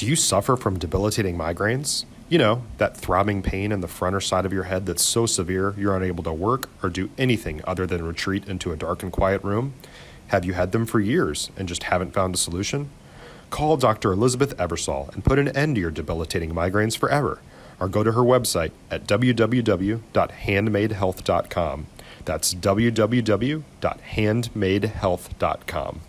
Do you suffer from debilitating migraines? You know, that throbbing pain in the front or side of your head that's so severe you're unable to work or do anything other than retreat into a dark and quiet room? Have you had them for years and just haven't found a solution? Call Dr. Elizabeth Ebersol and put an end to your debilitating migraines forever. Or go to her website at www.handmadehealth.com. That's www.handmadehealth.com.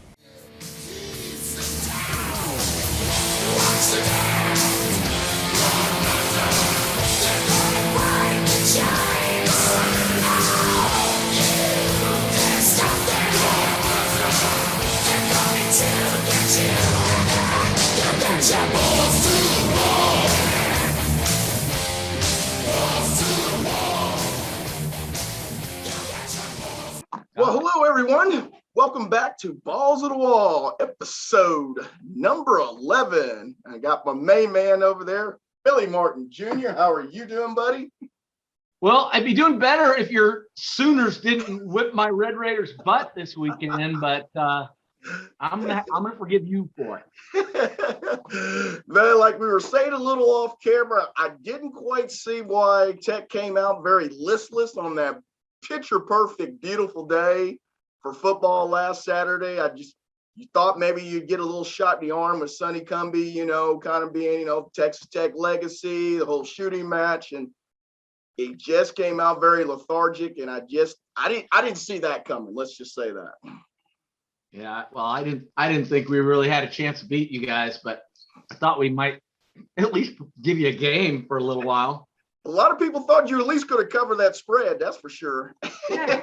Well, hello, everyone. Welcome back to Balls of the Wall, episode number 11. I got my main man over there, Billy Martin Jr. How are you doing, buddy? Well, I'd be doing better if your Sooners didn't whip my Red Raiders' butt this weekend, but I'm gonna forgive you for it. Man, like we were saying a little off camera, I didn't quite see why Tech came out very listless on that picture perfect, beautiful day for football last Saturday. You thought maybe you'd get a little shot in the arm with Sonny Cumbie, kind of being, Texas Tech legacy, the whole shooting match, and it just came out very lethargic, and I didn't see that coming. Let's just say that. Yeah, well, I didn't think we really had a chance to beat you guys, but I thought we might at least give you a game for a little while. A lot of people thought you at least could have covered that spread. That's for sure. Yeah.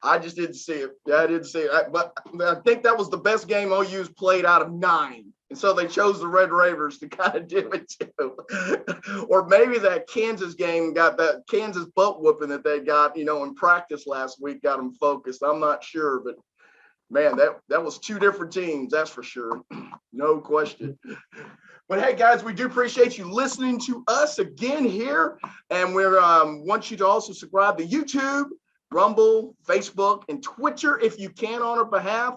I just didn't see it. I didn't see it. But I think that was the best game OU's played out of 9. And so they chose the Red Raiders to kind of do it too. Or maybe that Kansas game got that Kansas butt whooping that they got, in practice last week, got them focused. I'm not sure, but man, that was 2 different teams. That's for sure. No question. But hey, guys, we do appreciate you listening to us again here. And we want you to also subscribe to YouTube, Rumble, Facebook, and Twitter if you can on our behalf.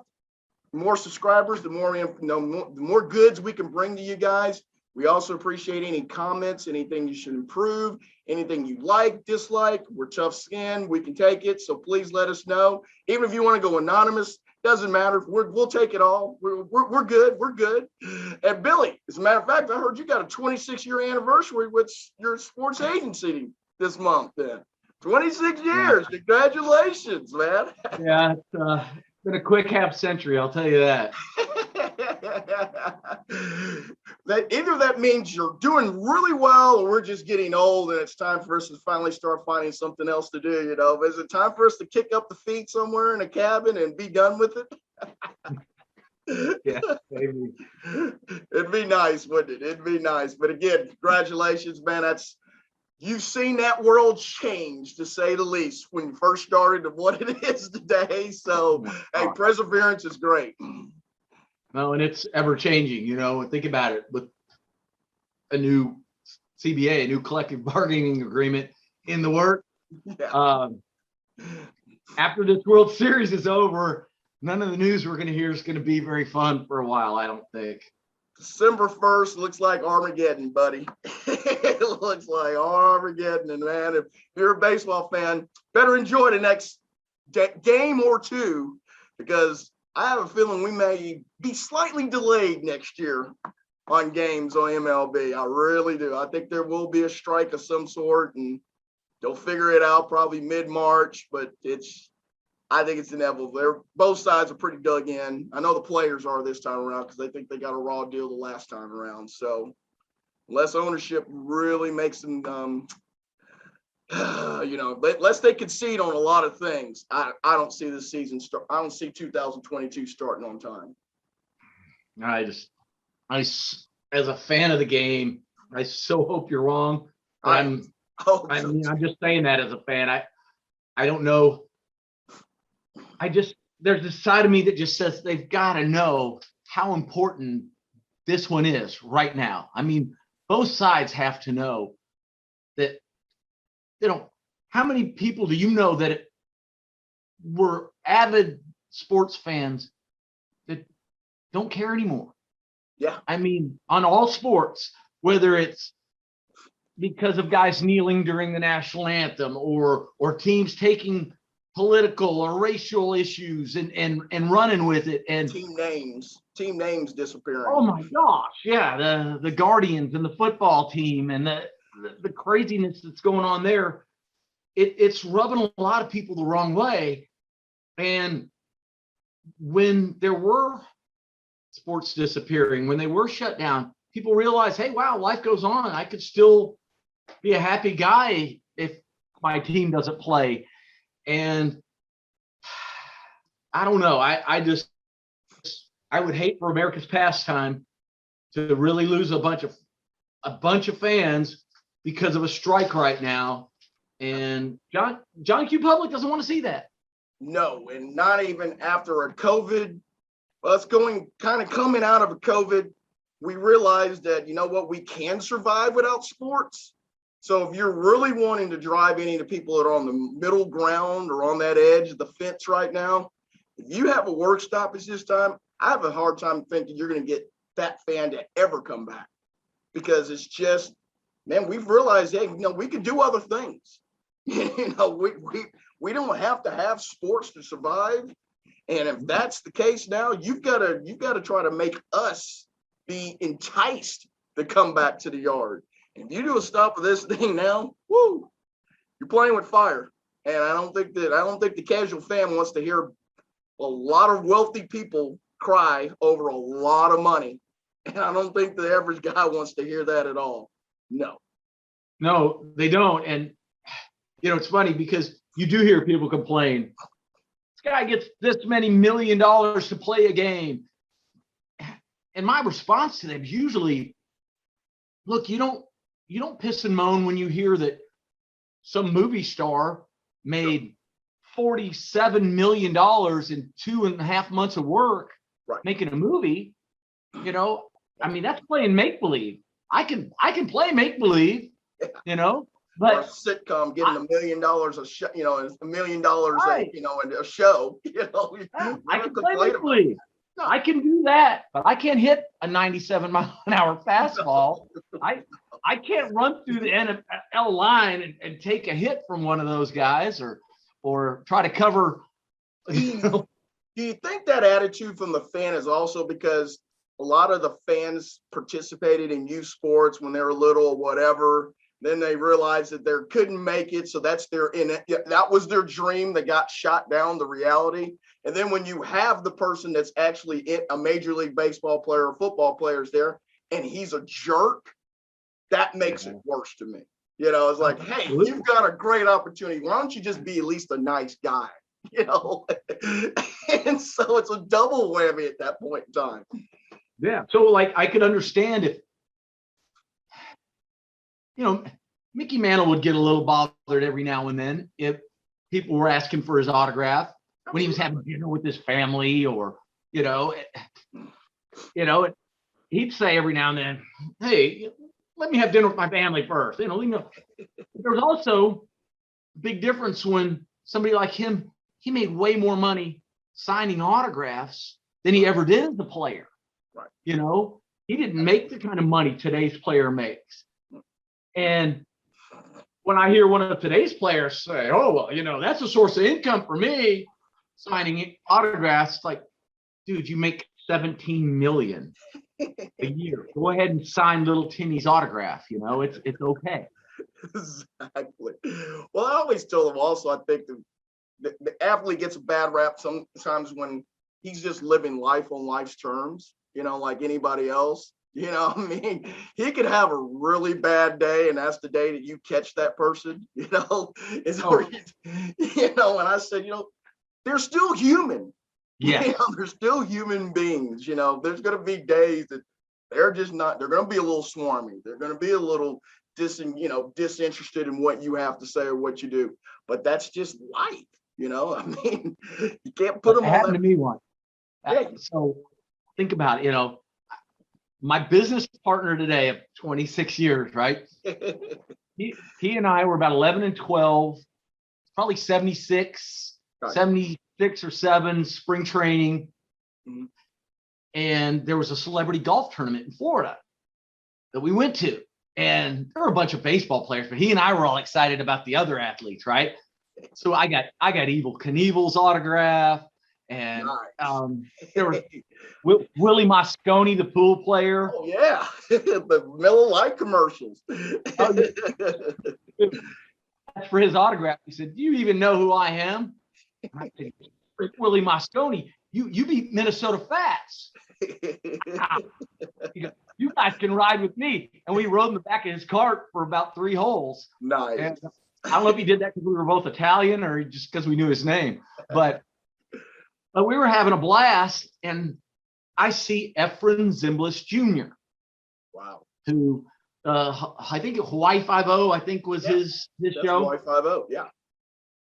The more subscribers, the more goods we can bring to you guys. We also appreciate any comments, anything you should improve, anything you like, dislike. We're tough skin. We can take it. So please let us know. Even if you want to go anonymous, doesn't matter. We'll take it all. We're good. We're good. And Billy, as a matter of fact, I heard you got a 26-year anniversary with your sports agency this month. Then 26 years. Yeah. Congratulations, man. Yeah, it's been a quick half century. I'll tell you that. Either that means you're doing really well, or we're just getting old, and it's time for us to finally start finding something else to do. Is it time for us to kick up the feet somewhere in a cabin and be done with it? Yeah, maybe. It'd be nice, wouldn't it? It'd be nice. But again, congratulations, man. You've seen that world change, to say the least, when you first started to what it is today. So, hey, perseverance is great. No, and it's ever changing, think about it, with a new CBA, a new collective bargaining agreement in the work. Yeah. After this World Series is over, none of the news we're going to hear is going to be very fun for a while, I don't think. December 1st looks like Armageddon, buddy. It looks like Armageddon. And man, if you're a baseball fan, better enjoy the next game or two, because I have a feeling we may be slightly delayed next year on games on MLB. I really do. I think there will be a strike of some sort, and they'll figure it out probably mid-March, but I think it's inevitable. Both sides are pretty dug in. I know the players are this time around because they think they got a raw deal the last time around. So unless ownership really makes them unless they concede on a lot of things, I don't see this season start. I don't see 2022 starting on time. As a fan of the game, I so hope you're wrong. I'm just saying that as a fan. I don't know. There's this side of me that just says they've got to know how important this one is right now. I mean, both sides have to know that. How many people do you know that were avid sports fans that don't care anymore. Yeah. I mean, on all sports, whether it's because of guys kneeling during the national anthem or teams taking political or racial issues and running with it. And team names disappearing. oh my gosh, yeah, the Guardians and the football team and the craziness that's going on there, it's rubbing a lot of people the wrong way. And when there were sports disappearing, when they were shut down, people realized, hey, wow, life goes on. I could still be a happy guy if my team doesn't play. And I don't know. I would hate for America's pastime to really lose a bunch of fans because of a strike right now. And John Q. Public doesn't want to see that. No, and not even after a COVID. Us coming out of a COVID, we realized that, you know what, we can survive without sports. So if you're really wanting to drive any of the people that are on the middle ground or on that edge of the fence right now, if you have a work stoppage this time, I have a hard time thinking you're going to get that fan to ever come back, because it's just, man, we've realized, hey, we can do other things. We don't have to have sports to survive. And if that's the case now, you've got to try to make us be enticed to come back to the yard. And if you do a stop of this thing now, woo, you're playing with fire. And I don't think the casual fan wants to hear a lot of wealthy people cry over a lot of money. And I don't think the average guy wants to hear that at all. No, they don't. And it's funny because you do hear people complain, this guy gets this many $1 million to play a game. And my response to them is usually, look, you don't piss and moan when you hear that some movie star made $47 million in 2.5 months of work, right, making a movie. I mean, that's playing make-believe. I can play make-believe, but or a sitcom getting $1 million a show, $1 million, right, in a show, I can play make-believe. No, I can do that, but I can't hit a 97-mile-an-hour fastball. I can't run through the NFL line and take a hit from one of those guys or try to cover. Do you think that attitude from the fan is also because a lot of the fans participated in youth sports when they were little or whatever? Then they realized that they couldn't make it, so that was their dream that got shot down, the reality. And then when you have the person that's actually a Major League Baseball player or football players there, and he's a jerk, that makes it worse to me. It's like, hey, you've got a great opportunity. Why don't you just be at least a nice guy? And so it's a double whammy at that point in time. Yeah. So I could understand if, Mickey Mantle would get a little bothered every now and then if people were asking for his autograph when he was having dinner with his family, or, he'd say every now and then, hey, let me have dinner with my family first. There's also a big difference when somebody like him, he made way more money signing autographs than he ever did as a player. Right. He didn't make the kind of money today's player makes. And when I hear one of today's players say, oh, well, that's a source of income for me, signing autographs, it's like, dude, you make $17 million a year. Go ahead and sign little Timmy's autograph. It's okay. Exactly. Well, I always tell them also, I think the athlete gets a bad rap sometimes when he's just living life on life's terms, like anybody else. He could have a really bad day, and that's the day that you catch that person, and I said, they're still human. Yeah. They're still human beings. There's going to be days that they're just not, they're going to be a little swarmy. They're going to be a little disinterested in what you have to say or what you do, but that's just life. You can't put them on. Happened to me once. Yeah. So think about it, my business partner today of 26 years, right? he and I were about 11 and 12, probably 76, right, 76 or 7 spring training. Mm-hmm. and there was a celebrity golf tournament in Florida that we went to. And there were a bunch of baseball players, but he and I were all excited about the other athletes, right? So I got Evel Knievel's autograph, and there was Willie Moscone, the pool player. Oh yeah, the Miller Lite commercials. That's for his autograph. He said, "Do you even know who I am?" And I said, "Willie Moscone, you beat Minnesota Fats." He goes, "You guys can ride with me." And we rode in the back of his cart for about 3 holes. Nice. And I don't know if he did that because we were both Italian or just because we knew his name, but we were having a blast. And I see Efren Zimbalist Jr. Wow. Who I think Hawaii 5-0, I think was his show. Hawaii 5-0, yeah.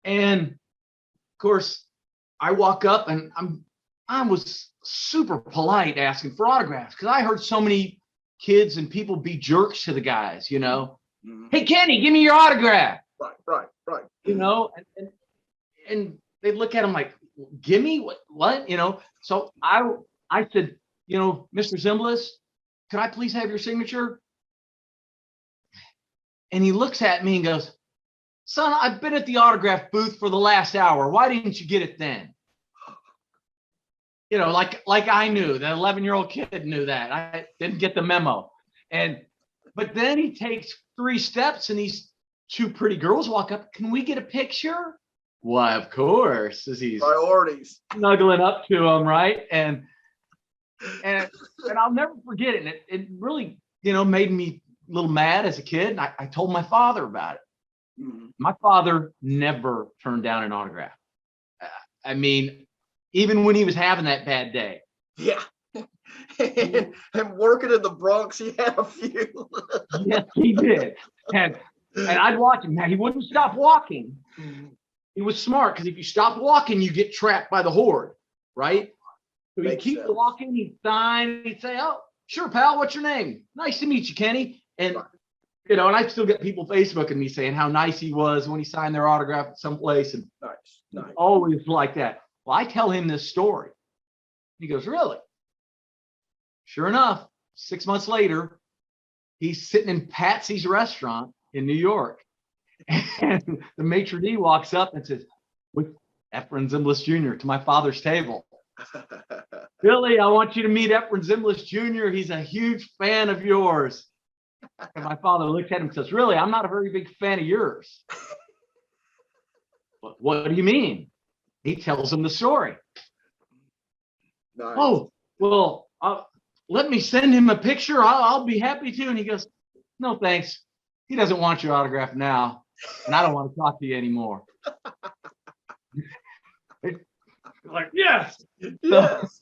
And of course, I walk up and I was super polite asking for autographs because I heard so many kids and people be jerks to the guys, you know. Mm-hmm. "Hey, Kenny, give me your autograph." Right. You know, and they look at him like, "Gimme what?" You know. So I said, "You know, Mr. Zimbalist, could I please have your signature?" And he looks at me and goes, "Son, I've been at the autograph booth for the last hour. Why didn't you get it then?" You know, like I knew, that 11-year-old kid knew that. I didn't get the memo. But then he takes 3 steps and these 2 pretty girls walk up. "Can we get a picture?" "Why, of course," as he's priorities snuggling up to him, right? And I'll never forget it. And it really, you know, made me a little mad as a kid. And I told my father about it. Mm-hmm. My father never turned down an autograph. I mean, even when he was having that bad day. Yeah. And working in the Bronx, he had a few. Yes, he did. And I'd watch him. Now, he wouldn't stop walking. He was smart because if you stop walking, you get trapped by the horde, right? So he'd keep walking, he'd sign, he'd say, "Oh, sure, pal, what's your name? Nice to meet you, Kenny." And, you know, and I still get people Facebooking me saying how nice he was when he signed their autograph at some place. And nice. Always like that. Well, I tell him this story. He goes, "Really?" Sure enough, 6 months later, he's sitting in Patsy's restaurant in New York. And the maitre d' walks up and says, "With Efren Zimbalist Jr. to my father's table." "Billy, I want you to meet Efren Zimbalist Jr. He's a huge fan of yours." And my father looked at him and says, "Really, I'm not a very big fan of yours." What do you mean? He tells him the story. Nice. "Oh, well, let me send him a picture. I'll be happy to." And he goes, "No, thanks. He doesn't want your autograph now. And I don't want to talk to you anymore." Like, yes. Yes.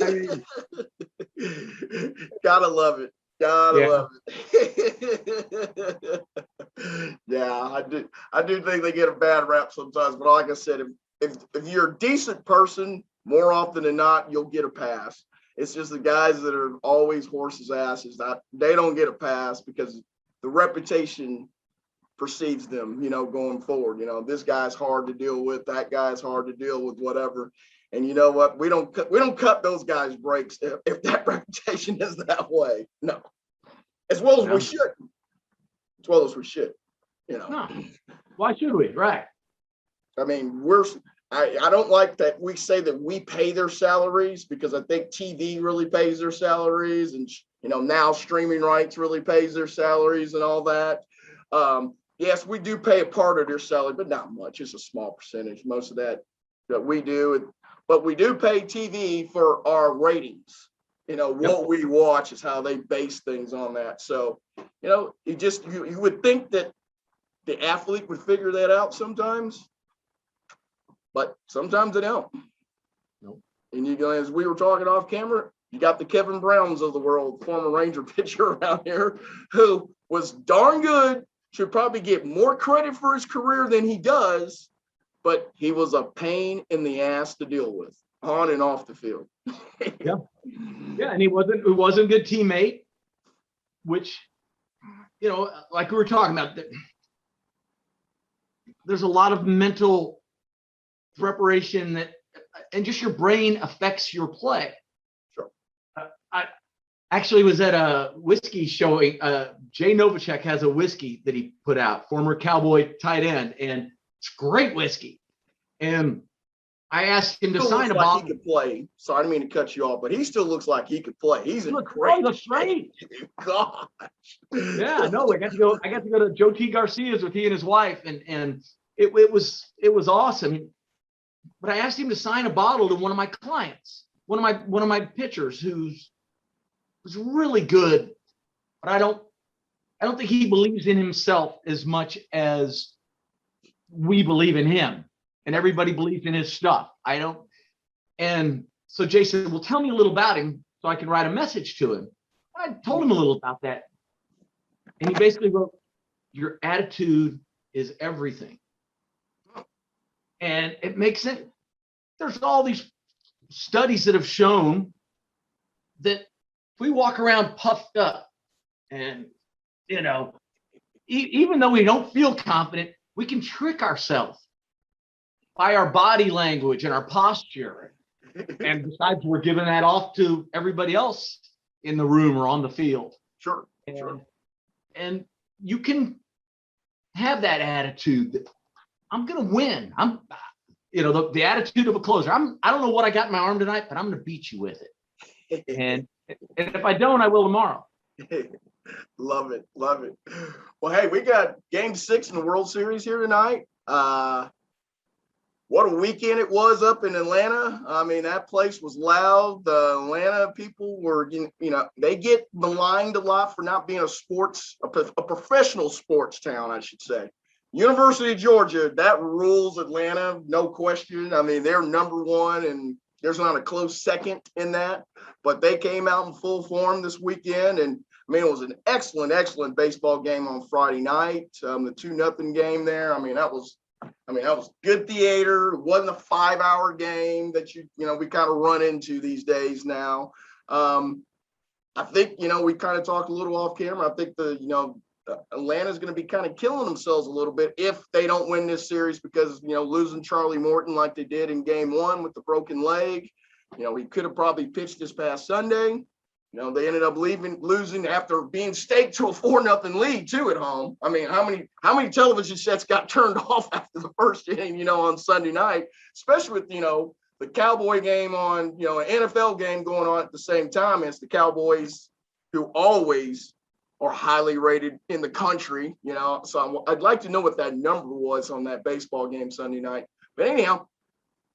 I mean, gotta love it. Love it. Yeah, I do think they get a bad rap sometimes, but like I said, if you're a decent person, more often than not, you'll get a pass. It's just the guys that are always horses' asses that they don't get a pass because the reputation perceives them, you know, going forward. You know, this guy's hard to deal with, that guy's hard to deal with, whatever. And you know what? We don't cut those guys breaks if that reputation is that way. No, as well as we should. As well as we should. You know. No. Why should we? Right. I mean, I don't like that we say that we pay their salaries because I think TV really pays their salaries, and you know, now streaming rights really pays their salaries and all that. Yes, we do pay a part of their salary, but not much. It's a small percentage. Most of that we do, but we do pay TV for our ratings. You know, what we watch is how they base things on that. So, you know, you would think that the athlete would figure that out sometimes, but sometimes they don't. Nope. And you go, as we were talking off camera, you got the Kevin Browns of the world, former Ranger pitcher around here, who was darn good, should probably get more credit for his career than he does, but he was a pain in the ass to deal with on and off the field. Yeah, and he wasn't a good teammate, which, you know, like we were talking about, there's a lot of mental preparation that, and just your brain affects your play. Sure. actually was at a whiskey showing. Jay Novacek has a whiskey that he put out, former Cowboy tight end, and it's great whiskey. And I asked him to Still sign looks a like bottle. he could play. So I didn't mean to cut you off, but he still looks like he could play. He's in Look, great he looks great. gosh. Yeah, no, I got to go to Joe T. Garcia's with he and his wife, and it was awesome. But I asked him to sign a bottle to one of my clients, one of my pitchers who's was really good, but I don't think he believes in himself as much as we believe in him, and everybody believes in his stuff. I don't. And so Jay said, well, tell me a little about him so I can write a message to him. I told him a little about that. And he basically wrote, your attitude is everything. And it makes sense. There's all these studies that have shown that if we walk around puffed up and, even though we don't feel confident, we can trick ourselves by our body language and our posture. And besides, we're giving that off to everybody else in the room or on the field. Sure. And you can have that attitude that I'm going to win. I'm, the attitude of a closer. I don't know what I got in my arm tonight, but I'm going to beat you with it. And if I don't, I will tomorrow. Love it. Well, hey, we got Game 6 in the World Series here tonight. What a weekend it was up in Atlanta. I mean, that place was loud. The Atlanta people were, they get maligned a lot for not being a professional sports town, I should say. University of Georgia, that rules Atlanta, no question. I mean, they're number one, and there's not a close second in that. But they came out in full form this weekend, and I mean, it was an excellent baseball game on Friday night. The 2-0 game there. I mean, that was good theater. It wasn't a 5-hour game that we kind of run into these days now. I think, we kind of talked a little off camera. I think Atlanta's going to be kind of killing themselves a little bit if they don't win this series because, losing Charlie Morton like they did in Game 1 with the broken leg. He could have probably pitched this past Sunday. They ended up losing after being staked to a 4-0 lead too at home. I mean, how many television sets got turned off after the first inning, on Sunday night, especially with, the Cowboy game on, an NFL game going on at the same time as the Cowboys, who always are highly rated in the country, So I'd like to know what that number was on that baseball game Sunday night. But anyhow,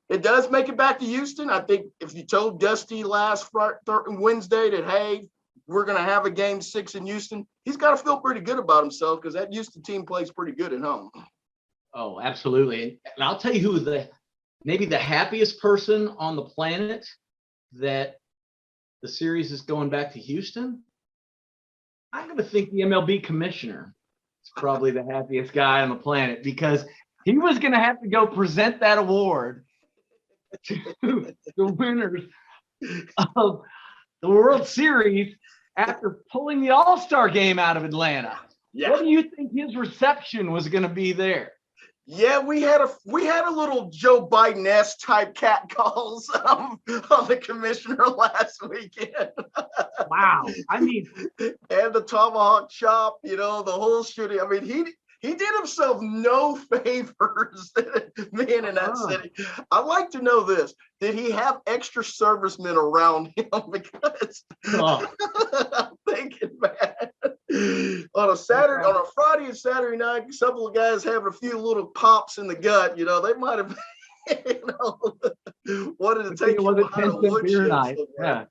it does make it back to Houston. I think if you told Dusty last Wednesday that, hey, we're going to have a Game 6 in Houston, he's got to feel pretty good about himself because that Houston team plays pretty good at home. Oh, absolutely. And I'll tell you who maybe the happiest person on the planet that the series is going back to Houston. I'm going to think the MLB commissioner is probably the happiest guy on the planet because he was going to have to go present that award to the winners of the World Series after pulling the All-Star game out of Atlanta. Yeah. What do you think his reception was going to be there? Yeah, we had a little Joe Biden-esque type cat calls on the commissioner last weekend. Wow. I mean, and the tomahawk chop, the whole shooting. I mean, he did himself no favors being in that city. I'd like to know this. Did he have extra servicemen around him? Because I'm thinking, man, on a Friday and Saturday night, a couple of guys having a few little pops in the gut, they might have wanted to take him out of woodshed. Yeah.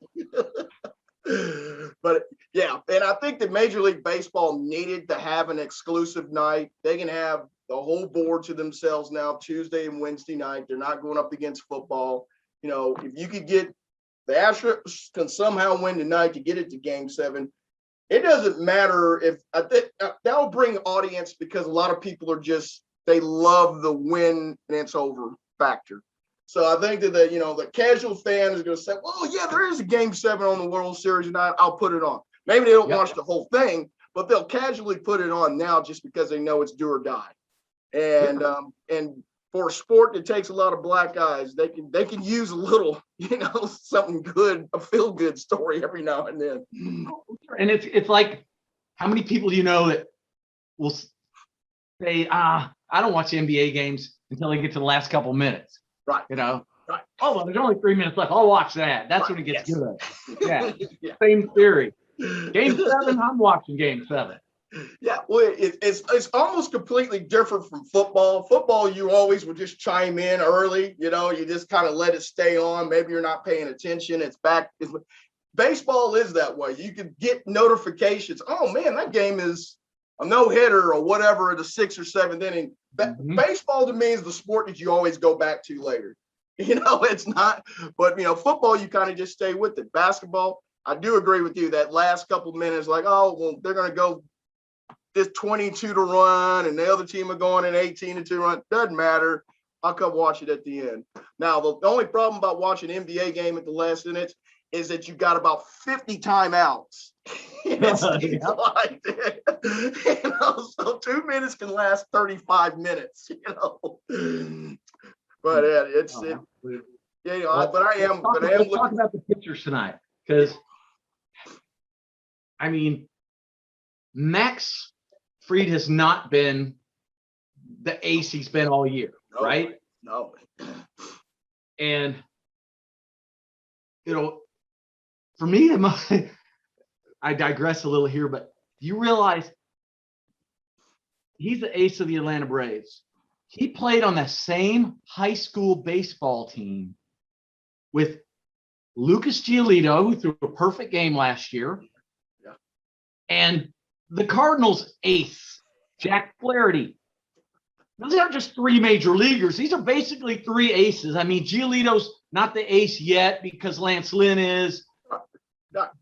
But yeah, and I think that Major League Baseball needed to have an exclusive night. They can have the whole board to themselves now, Tuesday and Wednesday night. They're not going up against football. If you could get the Astros can somehow win tonight to get it to Game 7. It doesn't matter if I think that'll bring audience because a lot of people they love the win and it's over factor. So I think that the casual fan is going to say, well, yeah, there is a Game 7 on the World Series tonight. I'll put it on. Maybe they don't watch the whole thing, but they'll casually put it on now just because they know it's do or die. And for a sport that takes a lot of black eyes, they can use a little, something good, a feel good story every now and then. And it's like, how many people do you know that will say, I don't watch NBA games until they get to the last couple minutes. Right. Right. Oh, well, there's only 3 minutes left. I'll watch that. That's when it gets good. Yeah. Same theory. Game 7, I'm watching Game 7. Yeah, well, it's almost completely different from football. Football, you always would just chime in early. You just kind of let it stay on. Maybe you're not paying attention. It's back. Baseball is that way. You can get notifications. Oh man, that game is a no-hitter or whatever at the 6th or 7th inning. Baseball to me is the sport that you always go back to later. It's not. But football, you kind of just stay with it. Basketball, I do agree with you. That last couple minutes, like, oh well, they're going to go this 22 to run, and the other team are going in 18 to run. Doesn't matter. I'll come watch it at the end. Now, the only problem about watching an NBA game at the last minute is that you got about 50 timeouts. Like, so 2 minutes can last 35 minutes. But let's talk about the pitchers tonight, because Max Fried has not been the ace he's been all year, right? No. And for me, I digress a little here, but you realize he's the ace of the Atlanta Braves. He played on the same high school baseball team with Lucas Giolito, who threw a perfect game last year, and the Cardinals ace, Jack Flaherty. Those aren't just 3 major leaguers. These are basically 3 aces. Giolito's not the ace yet because Lance Lynn is,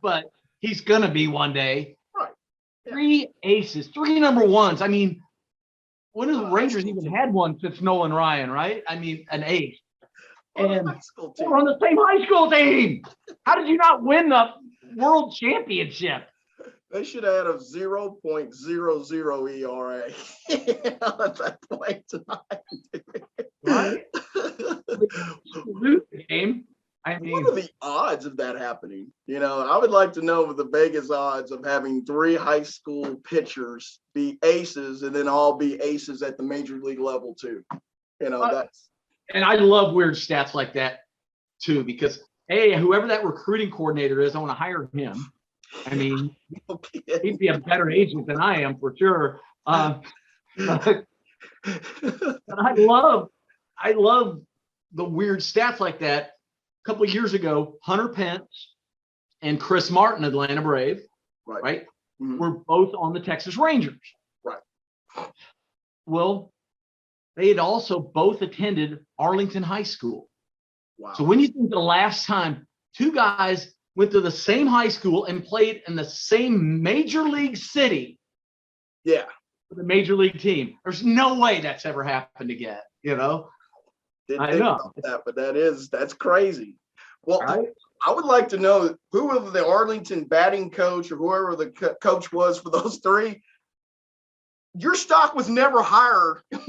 but he's going to be one day. Right. Yeah. 3 aces, 3 number ones. When have the Rangers even had one since Nolan Ryan, right? An ace. And we're on the same high school team. How did you not win the world championship? They should have had a 0.00 ERA at that point tonight. Right? Lose the game. What are the odds of that happening? I would like to know the Vegas odds of having 3 high school pitchers be aces and then all be aces at the major league level too. That's. And I love weird stats like that too, because whoever that recruiting coordinator is, I want to hire him. He'd be a better agent than I am for sure. But I love the weird stats like that. A couple of years ago, Hunter Pence and Chris Martin, Atlanta Brave, right? Mm-hmm. Were both on the Texas Rangers. Right. Well, they had also both attended Arlington High School. Wow. So when you think the last time 2 guys went to the same high school and played in the same major league city, for the major league team, there's no way that's ever happened again. I know that, but that's crazy. Well, right? I would like to know whoever the Arlington batting coach or whoever the coach was for those 3. Your stock was never higher, at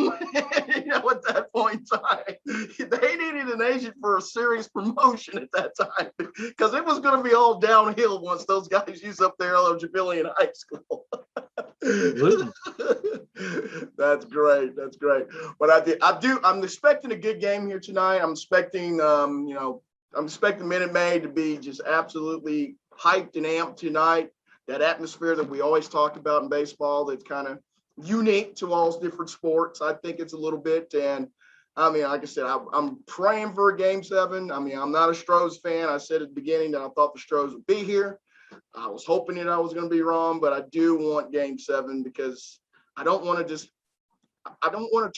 that point in time. They needed an agent for a serious promotion at that time because it was going to be all downhill once those guys use up their eligibility in high school. That's great. But I'm expecting a good game here tonight. I'm expecting, Minute Maid to be just absolutely hyped and amped tonight. That atmosphere that we always talk about in baseball that's kind of unique to all different sports. I think it's a little bit. And like I said, I'm praying for a Game 7. I'm not a Stros fan. I said at the beginning that I thought the Stros would be here. I was hoping that I was going to be wrong, but I do want Game 7 because I don't want to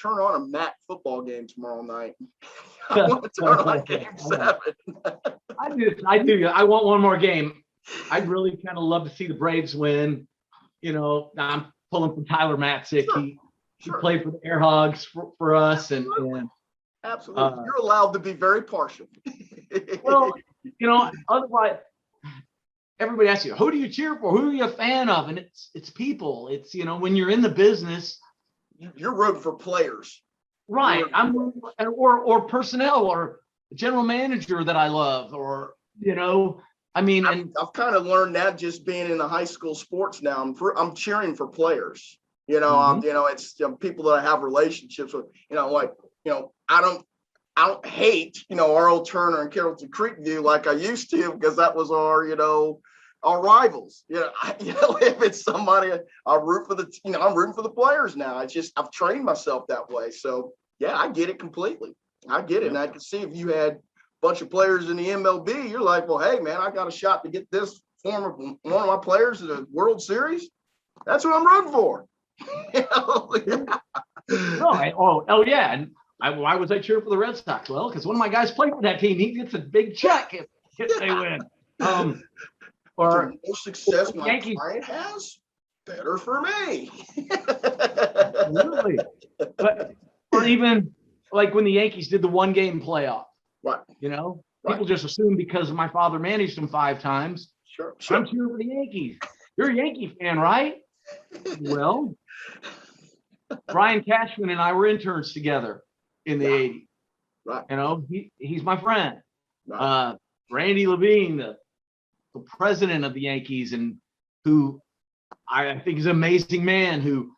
turn on a MAC football game tomorrow night. I want to turn on Game 7. I do. I want one more game. I'd really kind of love to see the Braves win. I'm pulling from Tyler Matzik. Sure. He played for the Air Hogs for us. And absolutely. You're allowed to be very partial. Well, otherwise, everybody asks you, who do you cheer for? Who are you a fan of? And it's people. It's, when you're in the business. You're rooting for players. Right. Or personnel or general manager that I love, or, I mean, and I've kind of learned that just being in the high school sports now. I'm cheering for players. It's people that I have relationships with. I don't hate Earl Turner and Carrollton Creekview like I used to, because that was our rivals. If it's somebody, I'm rooting for the players now. I've trained myself that way. So yeah, I get it completely. I get it, and I can see if you had bunch of players in the MLB, you're like, well, hey man, I got a shot to get this one of my players to the World Series. That's what I'm rooting for. Oh yeah. And why was I cheering for the Red Sox? Well, because one of my guys played for that team. He gets a big check if they win. Or the more success my Yankees client has, better for me. Absolutely. But or even like when the Yankees did the 1-game playoff. Right. People just assume because my father managed them 5 times. Sure. I'm cheering for the Yankees. You're a Yankee fan, right? Well, Brian Cashman and I were interns together in the 80s. Right. He's my friend. Right. Randy Levine, the president of the Yankees, and who I think is an amazing man, who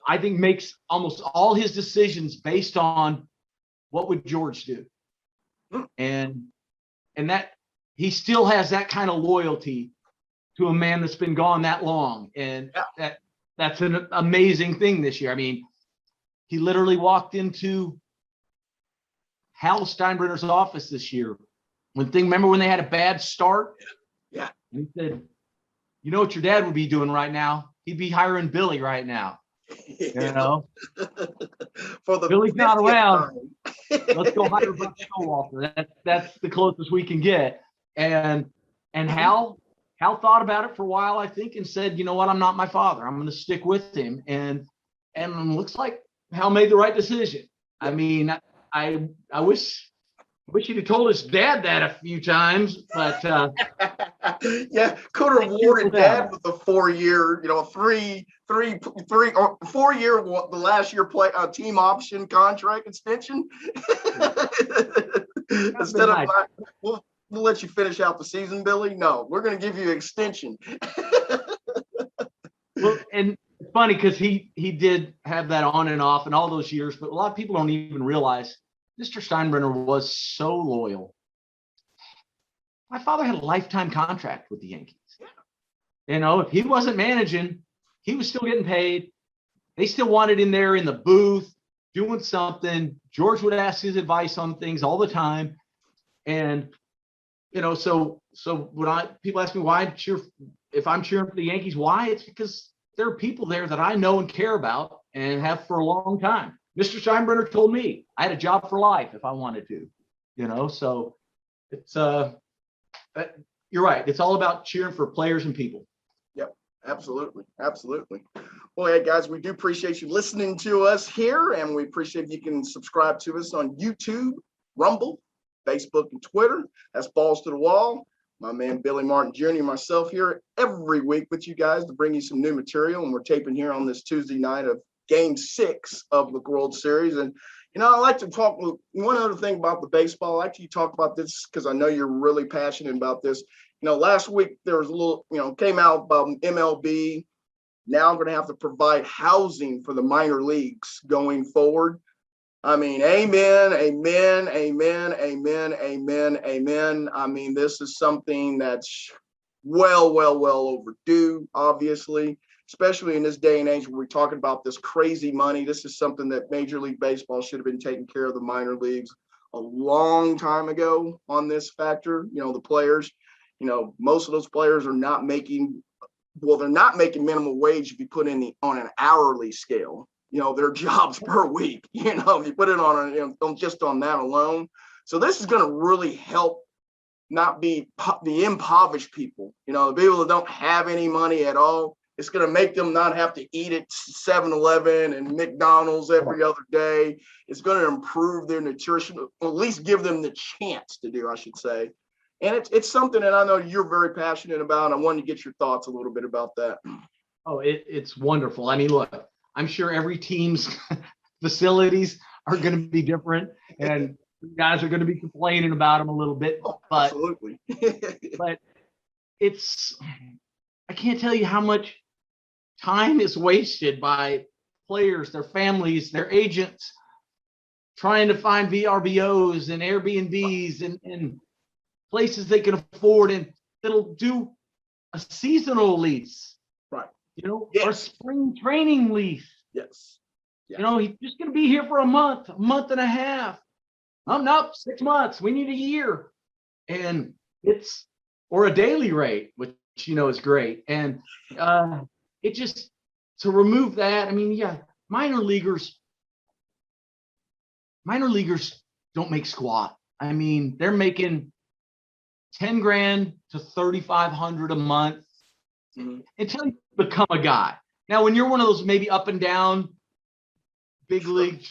I think makes almost all his decisions based on what would George do. And that he still has that kind of loyalty to a man that's been gone that long. And that's an amazing thing this year. I mean, he literally walked into Hal Steinbrenner's office this year. Remember when they had a bad start? Yeah. And he said, you know what your dad would be doing right now? He'd be hiring Billy right now. For the Billy's not 50th around. time. Let's go hire Buck Showalter. That's the closest we can get. And Hal thought about it for a while, I think, and said, you know what, I'm not my father. I'm going to stick with him. And looks like Hal made the right decision. I mean, I wish he'd have told his dad that a few times, but yeah, could have rewarded dad with a 4-year, 4-year, the last year team option contract extension. Instead of we'll let you finish out the season, Billy. No, we're going to give you an extension. Well, and it's funny because he did have that on and off in all those years, but a lot of people don't even realize Mr. Steinbrenner was so loyal. My father had a lifetime contract with the Yankees. If he wasn't managing, he was still getting paid. They still wanted him there in the booth doing something. George would ask his advice on things all the time. And, so when people ask me why if I'm cheering for the Yankees, why? It's because there are people there that I know and care about and have for a long time. Mr. Steinbrenner told me I had a job for life if I wanted to, so it's, you're right. It's all about cheering for players and people. Yep. Absolutely. Absolutely. Well, hey guys, we do appreciate you listening to us here, and we appreciate if you can subscribe to us on YouTube, Rumble, Facebook, and Twitter. That's Balls to the Wall. My man, Billy Martin Jr., myself here every week with you guys to bring you some new material. And we're taping here on this Tuesday night of Game 6 of the World Series. And, I like to talk one other thing about the baseball. I like to talk about this because I know you're really passionate about this. Last week there was a little, came out about MLB. Now I'm going to have to provide housing for the minor leagues going forward. I mean, amen, amen, amen, amen, amen, amen. I mean, this is something that's well overdue, obviously, especially in this day and age where we're talking about this crazy money. This is something that Major League Baseball should have been taking care of the minor leagues a long time ago on this factor. The players, most of those players are not making, they're not making minimum wage if you put on an hourly scale. Their jobs per week, if you put it on just on that alone. So this is going to really help not be the impoverished people, the people that don't have any money at all. It's going to make them not have to eat at 7-Eleven and McDonald's every other day. It's going to improve their nutrition, or at least give them the chance to do, I should say. And it's something that I know you're very passionate about. I wanted to get your thoughts a little bit about that. Oh, it's wonderful. I mean, look, I'm sure every team's facilities are going to be different, and guys are going to be complaining about them a little bit. Oh, But absolutely. but I can't tell you how much time is wasted by players, their families, their agents, trying to find VRBOs and Airbnbs and places they can afford, and that'll do a seasonal lease, Right. or Yes. spring training lease. Yes. Yeah. He's just going to be here for a month and a half. Nope, 6 months. We need a year. And or a daily rate, which, is great. And it just, to remove that, I mean, yeah, minor leaguers don't make squat. I mean, they're making $10,000 to $3,500 a month until you become a guy. Now, when you're one of those maybe up and down big league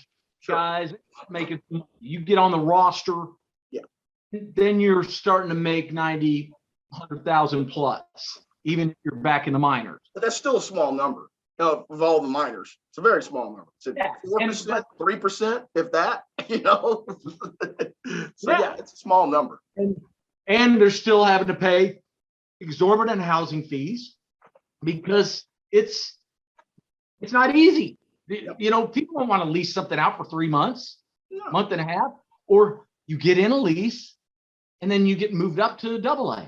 guys making, you get on the roster, then you're starting to make 90, 100,000 plus, even if you're back in the minors. But that's still a small number of all the minors. It's a very small number. It's 4%, 3%, if that, So it's a small number. And they're still having to pay exorbitant housing fees because it's not easy. People don't want to lease something out for 3 months, month and a half, or you get in a lease and then you get moved up to AA.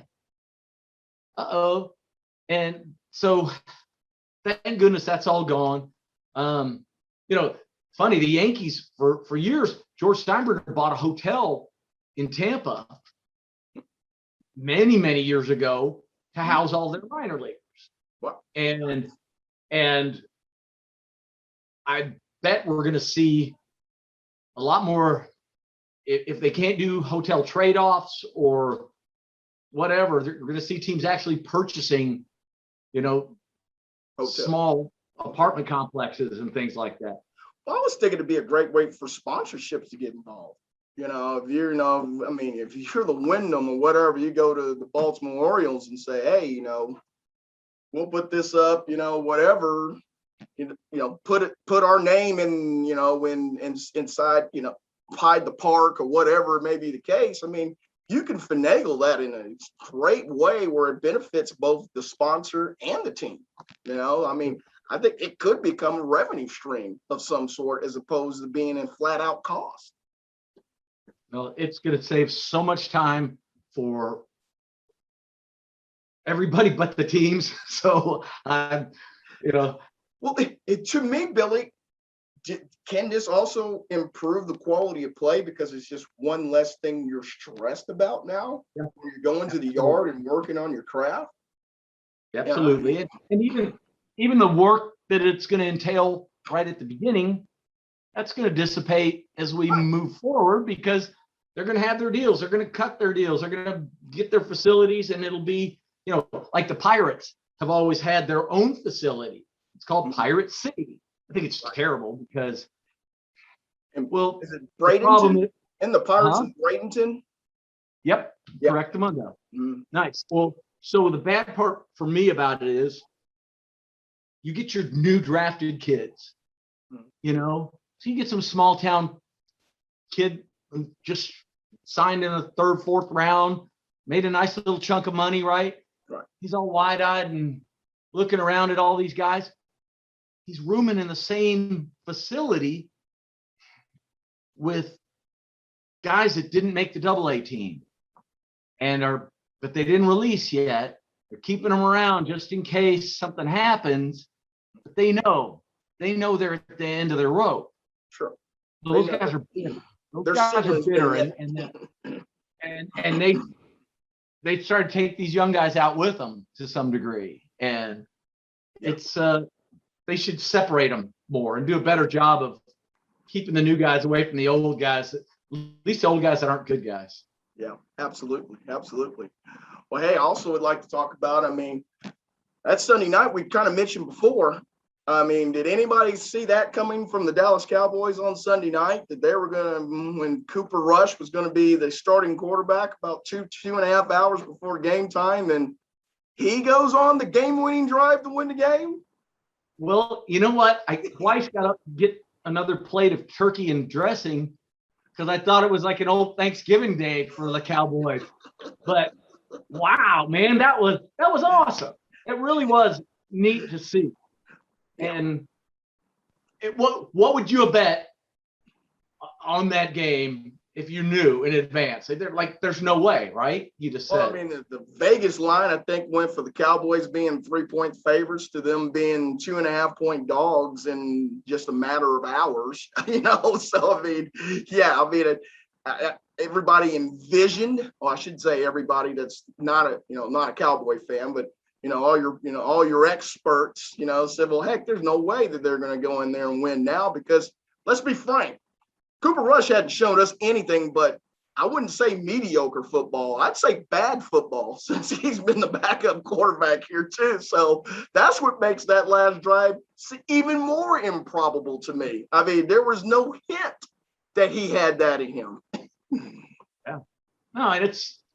And so thank goodness that's all gone. Funny, the Yankees for years, George Steinbrenner bought a hotel in Tampa many, many years ago to house all their minor leaguers. Wow. And I bet we're going to see a lot more if they can't do hotel trade-offs or whatever. We're going to see teams actually purchasing, small apartment complexes and things like that. Well, I was thinking it'd be a great way for sponsorships to get involved. If you're, if you're the Wyndham or whatever, you go to the Baltimore Orioles and say, hey, we'll put this up, whatever, put our name in, inside, Hyde the Park or whatever may be the case. I mean, you can finagle that in a great way where it benefits both the sponsor and the team. I think it could become a revenue stream of some sort as opposed to being in flat out cost. Well, it's going to save so much time for everybody but the teams. So, Well, to me, Billy, can this also improve the quality of play because it's just one less thing you're stressed about now? Yeah. When you're going to the yard and working on your craft? Absolutely. And even the work that it's going to entail right at the beginning, that's going to dissipate as we move forward because they're going to have their deals. They're going to cut their deals. They're going to get their facilities, and it'll be, like the Pirates have always had their own facility. It's called Pirate City. I think it's terrible because, is it Bradenton? And the Pirates in Bradenton? Yep. Correct, Mundo. Nice. Well, so the bad part for me about it is you get your new drafted kids, so you get some small town kid who just signed in the third, fourth round, made a nice little chunk of money, right? Right. He's all wide-eyed and looking around at all these guys. He's rooming in the same facility with guys that didn't make the AA team but they didn't release yet. They're keeping them around just in case something happens, but they know they're at the end of their rope. Sure. So those guys are bitter. Those guys are bitter, and they start to take these young guys out with them to some degree, and it's they should separate them more and do a better job of keeping the new guys away from the old guys, at least the old guys that aren't good guys. Yeah, absolutely. Well, hey, I also would like to talk about, that Sunday night we kind of mentioned before. Did anybody see that coming from the Dallas Cowboys on Sunday night, that they were when Cooper Rush was going to be the starting quarterback about two and a half hours before game time, and he goes on the game-winning drive to win the game? Well, you know what? I twice got up to get another plate of turkey and dressing because I thought it was like an old Thanksgiving day for the Cowboys. But wow, man, that was awesome. It really was neat to see. And what would you have bet on that game if you knew in advance? There's no way, right? You just said. Well, I mean, the Vegas line, I think, went for the Cowboys being 3-point favorites to them being 2.5-point dogs in just a matter of hours, So, I mean, yeah, I mean, everybody envisioned, or I should say everybody that's not a Cowboy fan, but, all your experts, said, well, heck, there's no way that they're going to go in there and win now because let's be frank, Cooper Rush hadn't shown us anything but, I wouldn't say mediocre football. I'd say bad football since he's been the backup quarterback here too. So that's what makes that last drive even more improbable to me. I mean, there was no hint that he had that in him. Yeah. No, and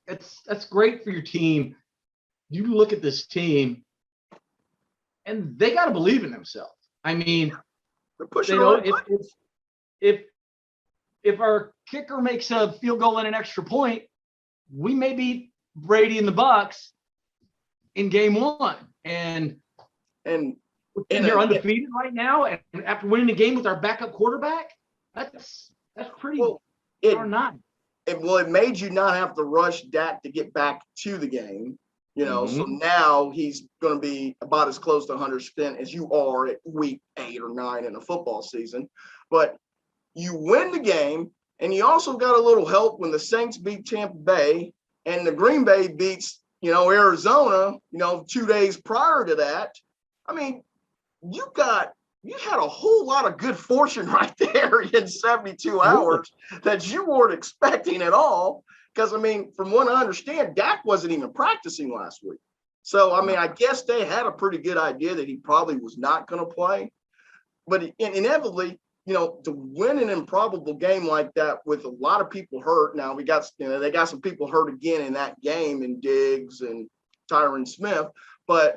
that's great for your team. You look at this team and they got to believe in themselves. I mean, they're pushing on. If our kicker makes a field goal and an extra point, we may beat Brady and the Bucks in game one. And they're undefeated right now. And after winning the game with our backup quarterback, that's pretty darn nice. It made you not have to rush Dak to get back to the game. So now he's going to be about as close to 100% as you are at week 8 or 9 in a football season. But you win the game, and you also got a little help when the Saints beat Tampa Bay and the Green Bay beats, Arizona, 2 days prior to that. I mean, you had a whole lot of good fortune right there in 72 hours that you weren't expecting at all. Because, I mean, from what I understand, Dak wasn't even practicing last week. So, I mean, I guess they had a pretty good idea that he probably was not going to play. But inevitably, to win an improbable game like that with a lot of people hurt. Now they got some people hurt again in that game in Diggs and Tyron Smith, but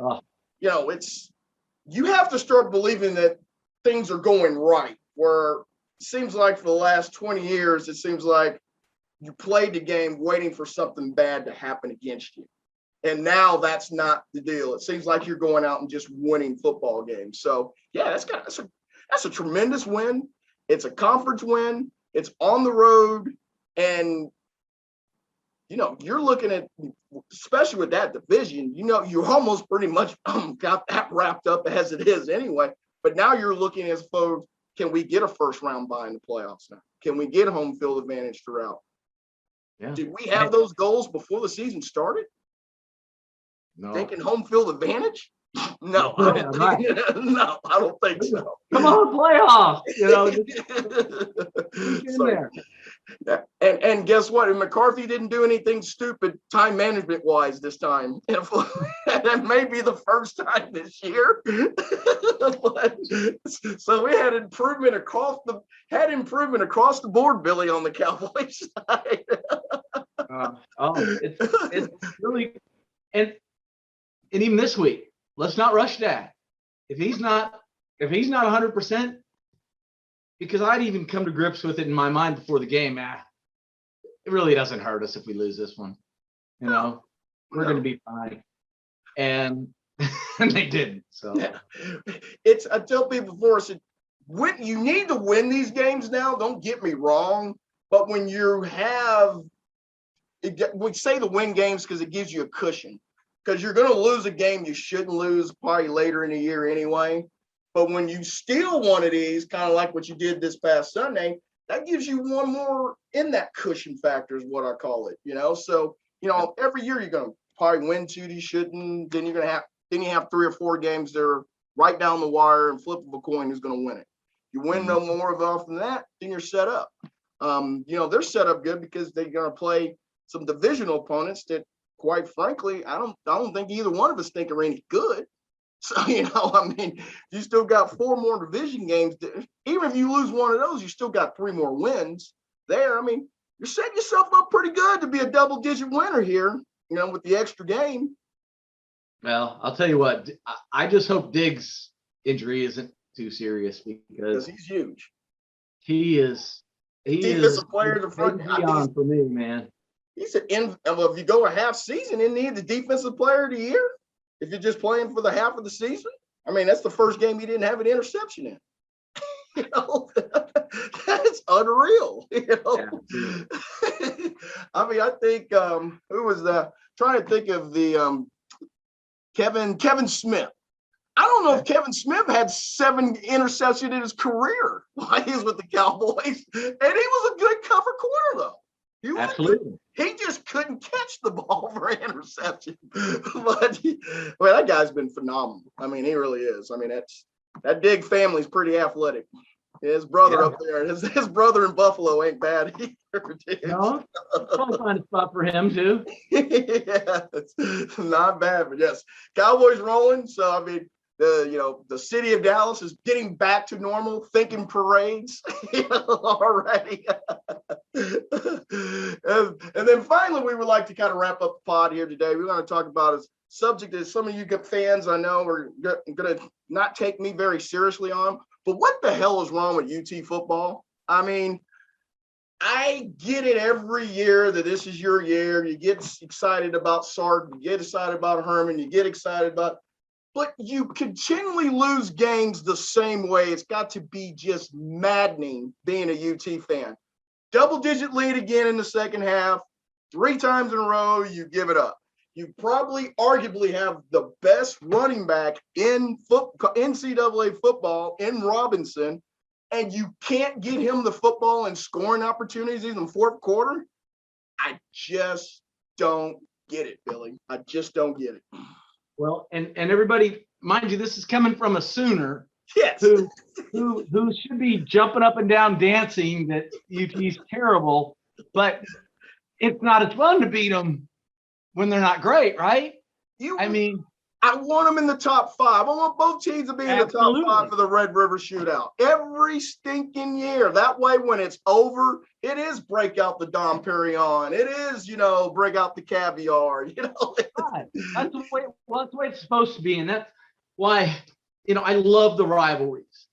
you have to start believing that things are going right. Where it seems like for the last 20 years, it seems like you played the game waiting for something bad to happen against you. And now that's not the deal. It seems like you're going out and just winning football games. So yeah, that's a tremendous win. It's a conference win. It's on the road. And, you're looking at, especially with that division, you almost pretty much got that wrapped up as it is anyway. But now you're looking as folks, can we get a first round bye in the playoffs now? Can we get home field advantage throughout? Yeah. Did we have those goals before the season started? No. Thinking home field advantage? No, I don't think so. Come on, playoffs. Get in there. And guess what? And McCarthy didn't do anything stupid time management wise this time. That may be the first time this year. So we had improvement across the board, Billy, on the Cowboys side. It's really and even this week. Let's not rush that. If he's not 100%, because I'd even come to grips with it in my mind before the game. It really doesn't hurt us if we lose this one. We're going to be fine. And they didn't. So yeah. I tell people before, I said, you need to win these games now. Don't get me wrong, but when you we say the win games because it gives you a cushion. Because you're going to lose a game you shouldn't lose probably later in the year anyway. But when you steal one of these, kind of like what you did this past Sunday, that gives you one more in that cushion factor is what I call it. So, every year you're going to probably win 2 you shouldn't. Then you have 3 or 4 games that are right down the wire and flip of a coin who's going to win it. You win no more than that, then you're set up. They're set up good because they're going to play some divisional opponents that, quite frankly, I don't think either one of us think are any good. So, you still got 4 more division games. Even if you lose one of those, you still got 3 more wins there. You're setting yourself up pretty good to be a double-digit winner here, with the extra game. Well, I'll tell you what, I just hope Diggs' injury isn't too serious because he's huge. He is Defensive player in the front. beyond for me, man. He's well, if you go a half season, isn't he the defensive player of the year? If you're just playing for the half of the season, I mean, that's the first game he didn't have an interception in. You know, that's unreal. You know, yeah. I mean, I think who was that? Trying to think of the Kevin Smith. I don't know if Kevin Smith had 7 interceptions in his career while he was with the Cowboys, and he was a good cover corner though. Absolutely. He just couldn't catch the ball for an interception. But that guy's been phenomenal. I mean, he really is. I mean, that Diggs family's pretty athletic. His brother up there, his brother in Buffalo ain't bad either. No, I'll find a spot for him too. Yeah, it's not bad, but yes, Cowboys rolling. So I mean, the city of Dallas is getting back to normal, thinking parades already. and then finally, we would like to kind of wrap up the pod here today. We're going to talk about a subject that some of you fans I know are going to not take me very seriously on. But what the hell is wrong with UT football? I mean, I get it every year that this is your year. You get excited about Sark, you get excited about Herman, you get excited about, but you continually lose games the same way. It's got to be just maddening being a UT fan. Double-digit lead again in the second half, 3 times in a row, you give it up. You probably arguably have the best running back in NCAA football in Robinson, and you can't get him the football and scoring opportunities in the fourth quarter. I just don't get it, Billy. I just don't get it. Well, and everybody, mind you, this is coming from a Sooner. Yes. Who should be jumping up and down dancing that UT's terrible, but it's not as fun to beat them when they're not great, right? I want them in the top 5. I want both teams to be in the top 5 for the Red River Shootout every stinking year. That way, when it's over, it is break out the Dom Perignon. It is, break out the caviar. Right. That's the way it's supposed to be, and that's why I love the rivalries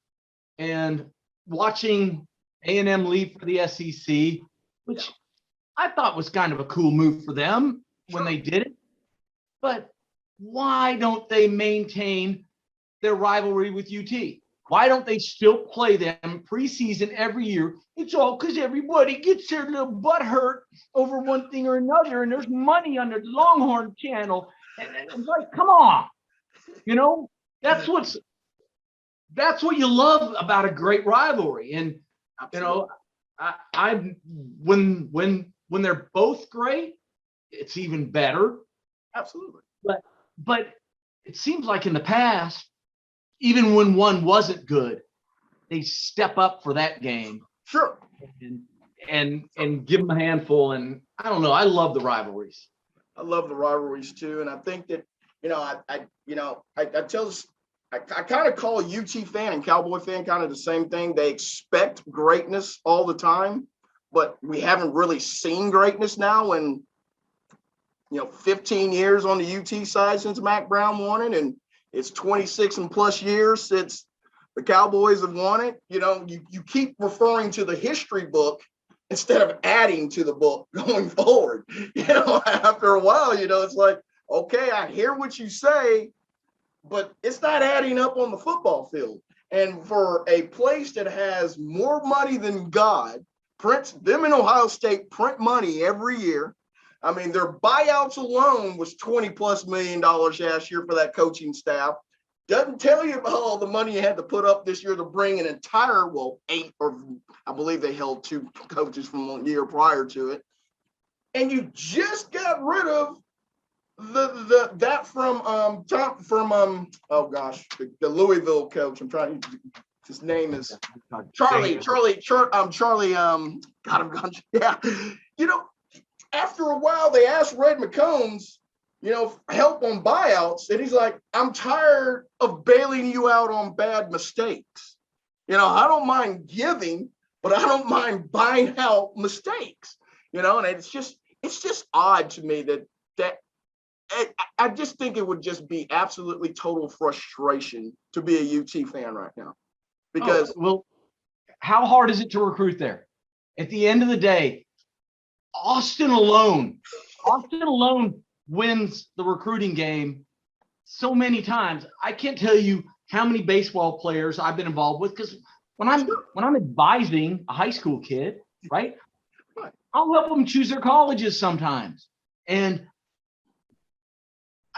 and watching A&M leave for the SEC, which I thought was kind of a cool move for them when they did it. But why don't they maintain their rivalry with UT? Why don't they still play them preseason every year? It's all because everybody gets their little butt hurt over one thing or another, and there's money on the Longhorn channel. And it's like, come on, that's what you love about a great rivalry. And I when they're both great, it's even better. Absolutely. But it seems like in the past, even when one wasn't good, they step up for that game. Sure. And give them a handful. And I don't know. I love the rivalries. I love the rivalries too. And I think that, I kind of call UT fan and Cowboy fan kind of the same thing. They expect greatness all the time, but we haven't really seen greatness now in 15 years on the UT side since Mac Brown won it, and it's 26 and plus years since the Cowboys have won it. You keep referring to the history book instead of adding to the book going forward. After a while, it's like, okay, I hear what you say, but it's not adding up on the football field. And for a place that has more money than God, them in Ohio State print money every year. I mean, their buyouts alone was $20+ million last year for that coaching staff. Doesn't tell you about all the money you had to put up this year to bring an entire, 8, or I believe they held 2 coaches from 1 year prior to it. And you just got rid of the Louisville coach. His name is Charlie. After a while, they asked Red McCombs, help on buyouts. And he's like, I'm tired of bailing you out on bad mistakes. I don't mind giving, but I don't mind buying out mistakes. And it's just odd to me that I just think it would just be absolutely total frustration to be a UT fan right now. Because how hard is it to recruit there? At the end of the day, Austin alone wins the recruiting game so many times. I can't tell you how many baseball players I've been involved with, because when I'm advising a high school kid, right, I'll help them choose their colleges sometimes. And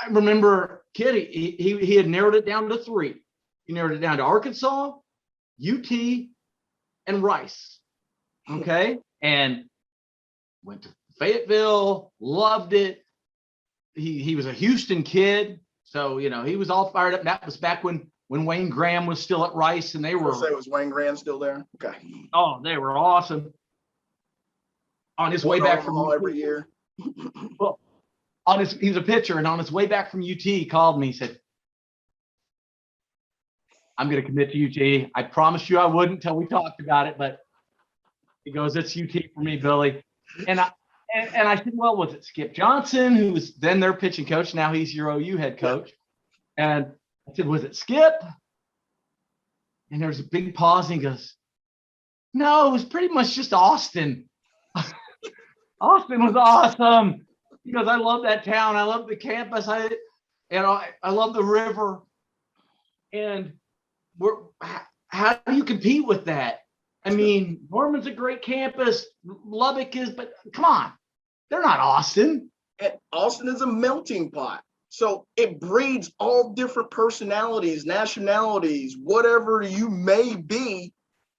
I remember kid, he had narrowed it down to 3. He narrowed it down to Arkansas, UT, and Rice. Okay, and went to Fayetteville, loved it. He was a Houston kid, so he was all fired up. That was back when Wayne Graham was still at Rice, and they were. Say, was Wayne Graham still there? Okay. Oh, they were awesome. On his way back from every year. Well, he was a pitcher, and on his way back from UT, he called me. He said, "I'm going to commit to UT. I promised you I wouldn't until we talked about it, but." He goes, "It's UT for me, Billy." And I said, "Well, was it Skip Johnson, who was then their pitching coach? Now he's your OU head coach." And I said, "Was it Skip?" And there was a big pause, and he goes, "No, it was pretty much just Austin." Austin was awesome. He goes, "I love that town. I love the campus. I love the river." And how do you compete with that? I mean, Norman's a great campus. Lubbock is, but come on, they're not Austin. And Austin is a melting pot. So it breeds all different personalities, nationalities, whatever you may be.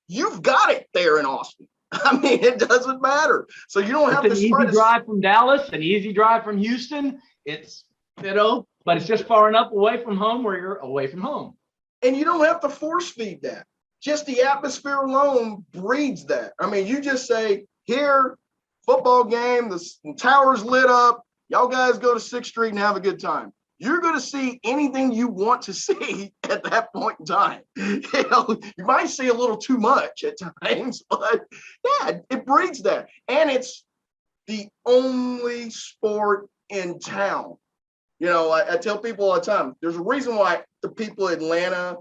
You've got it there in Austin. I mean, it doesn't matter. So you don't have to. It's an easy drive from Dallas, an easy drive from Houston. It's, but it's just far enough away from home where you're away from home. And you don't have to force feed that. Just the atmosphere alone breeds that. I mean, you just say, here, football game, the tower's lit up. Y'all guys go to 6th Street and have a good time. You're going to see anything you want to see at that point in time. You might see a little too much at times, but yeah, it breeds that. And it's the only sport in town. I tell people all the time, there's a reason why the people in Atlanta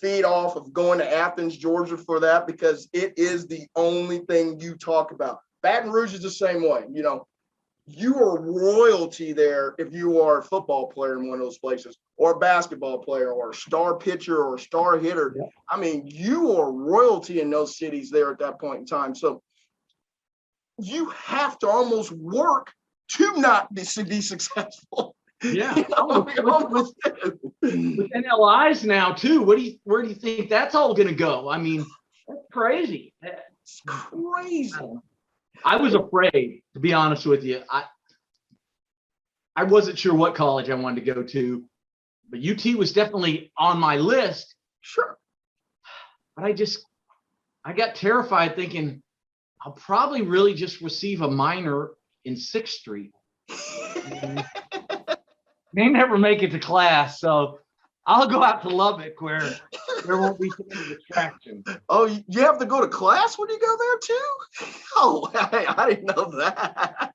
feed off of going to Athens, Georgia for that, because it is the only thing you talk about. Baton Rouge is the same way. You are royalty there if you are a football player in one of those places, or a basketball player, or a star pitcher, or a star hitter. Yeah. I mean, you are royalty in those cities there at that point in time. So you have to almost work to not be successful. Yeah, with NLIs now too. Where do you think that's all going to go? I mean, that's crazy. It's crazy. I was afraid, to be honest with you. I wasn't sure what college I wanted to go to, but UT was definitely on my list. Sure. But I got terrified thinking I'll probably really just receive a minor in 6th Street. May never make it to class, so I'll go out to Lubbock where there won't be so many distractions. Oh, you have to go to class when you go there too? Oh, hey, I didn't know that.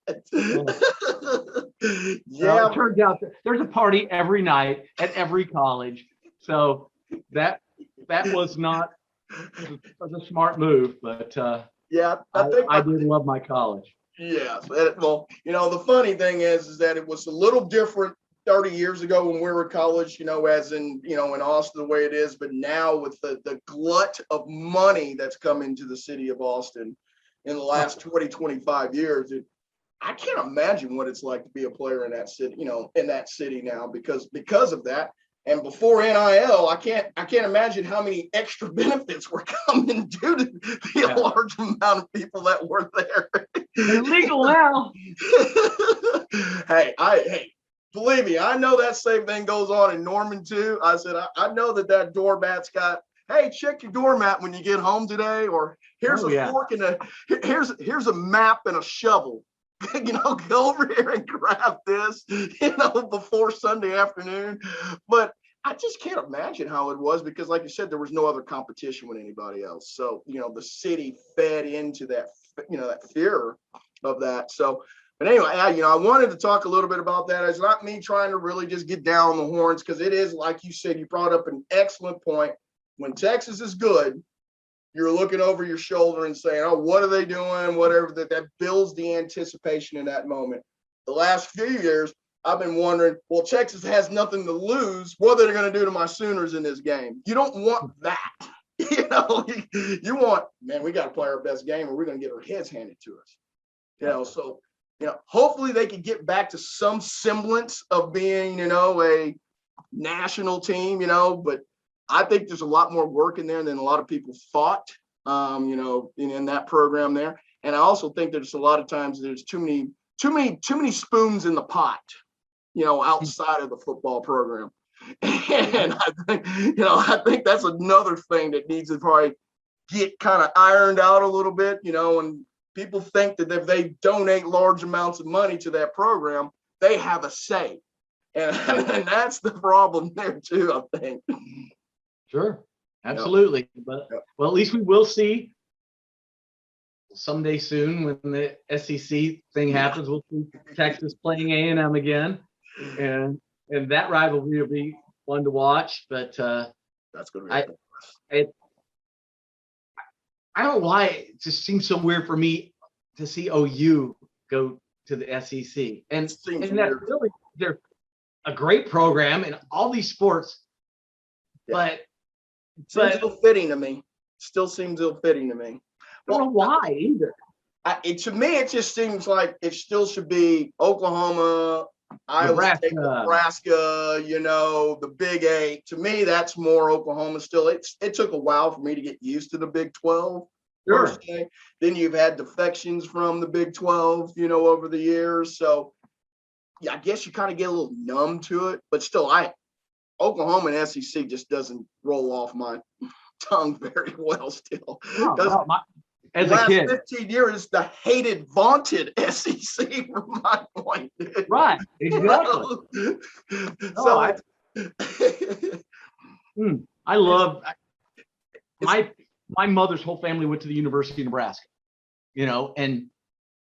Yeah. It turns out there's a party every night at every college, so that was not a smart move, but yeah, I did love my college. Yeah, well, the funny thing is that it was a little different 30 years ago when we were in college, as in, in Austin the way it is. But now with the glut of money that's come into the city of Austin in the last 20, 25 years, I can't imagine what it's like to be a player in that city, in that city now because of that. And before NIL, I can't imagine how many extra benefits were coming due to the large amount of people that were there. They're legal now. Hey, believe me, I know that same thing goes on in Norman too. I said, I know that doormat's got, hey, check your doormat when you get home today, or here's fork and here's a map and a shovel. Go over here and grab this, before Sunday afternoon. But I just can't imagine how it was because, like you said, there was no other competition with anybody else. So, the city fed into that, that fear of that. So, but anyway, I wanted to talk a little bit about that. It's not me trying to really just get down on the horns because it is, like you said, you brought up an excellent point. When Texas is good, you're looking over your shoulder and saying, oh, what are they doing? Whatever, that builds the anticipation in that moment. The last few years, I've been wondering, well, Texas has nothing to lose. What are they going to do to my Sooners in this game? You don't want that. You want, man, we got to play our best game or we're going to get our heads handed to us. So, hopefully they can get back to some semblance of being, a national team, but I think there's a lot more work in there than a lot of people thought, in that program there. And I also think there's a lot of times there's too many spoons in the pot, outside of the football program. And I think that's another thing that needs to probably get kind of ironed out a little bit, and people think that if they donate large amounts of money to that program, they have a say. And that's the problem there too, I think. Sure. Absolutely. But well, at least we will see someday soon when the SEC thing happens. We'll see Texas playing A&M again, and that rivalry will be fun to watch. But that's going to be. I don't know why it just seems so weird for me to see OU go to the SEC, and that's really they're a great program in all these sports, but. Seems ill-fitting to me. Still seems ill-fitting to me. I don't know why either. To me, it just seems like it still should be Oklahoma, Iowa State, Nebraska, the Big Eight. To me, that's more Oklahoma still. It took a while for me to get used to the Big 12. Sure. Personally. Then you've had defections from the Big 12, over the years. So, yeah, I guess you kind of get a little numb to it. But still, Oklahoma and SEC just doesn't roll off my tongue very well still. As last a kid, 15 years, the hated, vaunted SEC from my point. Right, exactly. I love my mother's whole family went to the University of Nebraska, and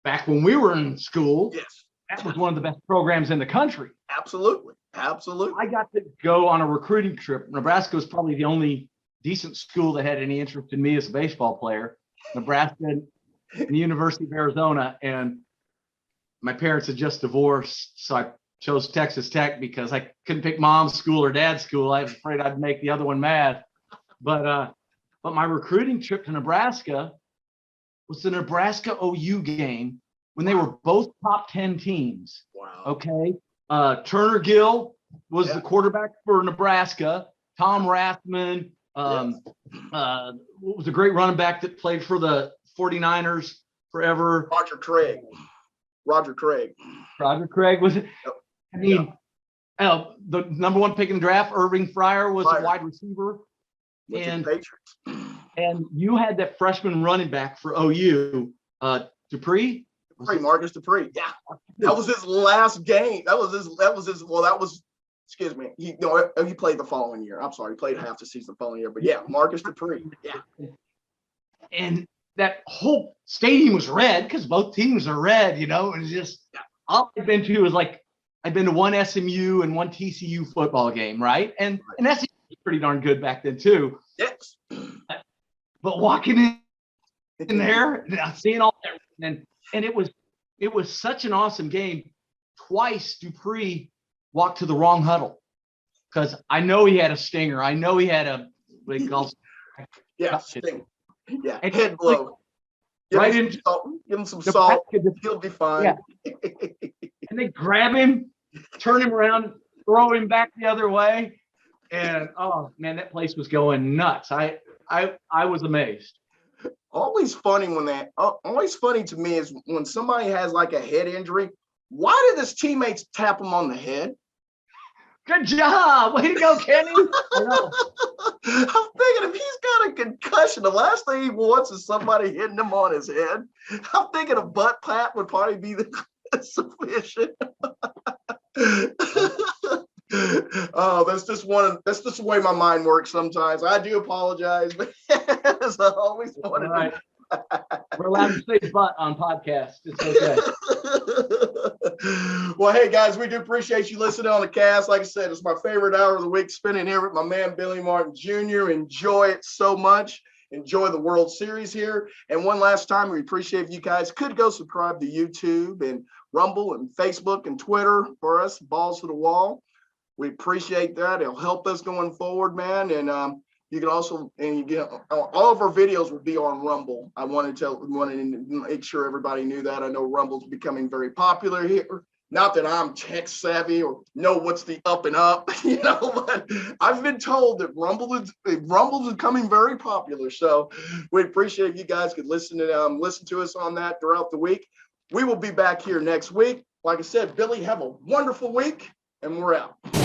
back when we were in school, yes, that was one of the best programs in the country. Absolutely. I got to go on a recruiting trip. Nebraska was probably the only decent school that had any interest in me as a baseball player. Nebraska and the University of Arizona. And my parents had just divorced, so I chose Texas Tech because I couldn't pick mom's school or dad's school. I was afraid I'd make the other one mad. But my recruiting trip to Nebraska was the Nebraska OU game when they were both top 10 teams. Wow. Okay. Turner Gill was the quarterback for Nebraska. Tom Rathman was a great running back that played for the 49ers forever. Roger Craig was it? Yep. I mean, the number one pick in the draft, Irving Fryer, was a wide receiver. And you had that freshman running back for OU, Dupree. Marcus Dupree. Yeah. That was his last game. Excuse me. He played the following year. I'm sorry. He played half the season the following year. But yeah, Marcus Dupree. Yeah. And that whole stadium was red because both teams are red, and just all I've been to is I've been to one SMU and one TCU football game, right? And SMU was pretty darn good back then too. Yes. But walking in there and seeing all that, and it was such an awesome game. Twice Dupree walked to the wrong huddle because I know he had a stinger. I know he had a big golf. Sting. Yeah, and head blow. Give him some salt. He'll be fine. Yeah. And they grab him, turn him around, throw him back the other way, and oh man, that place was going nuts. I was amazed. Always funny to me is when somebody has a head injury. Why did his teammates tap him on the head? Good job. Way to go, Kenny. I'm thinking if he's got a concussion, the last thing he wants is somebody hitting him on his head. I'm thinking a butt pat would probably be sufficient. Oh, that's just the way my mind works sometimes. I do apologize, but as I always wanted right. We're allowed to say butt on podcasts. It's okay. Well, hey guys, we do appreciate you listening on the cast. Like I said, it's my favorite hour of the week spending here with my man Billy Martin Jr. Enjoy it so much. enjoy the World Series here. And one last time, we appreciate if you guys could go subscribe to YouTube and Rumble and Facebook and Twitter for us, Balls to the Wall. We appreciate that. It'll help us going forward, man. And you can also, and you get all of our videos will be on Rumble. I wanted to make sure everybody knew that. I know Rumble's becoming very popular here. Not that I'm tech savvy or know what's the up and up, but I've been told that Rumble is becoming very popular. So we appreciate if you guys could listen to us on that throughout the week. We will be back here next week. Like I said, Billy, have a wonderful week, and we're out.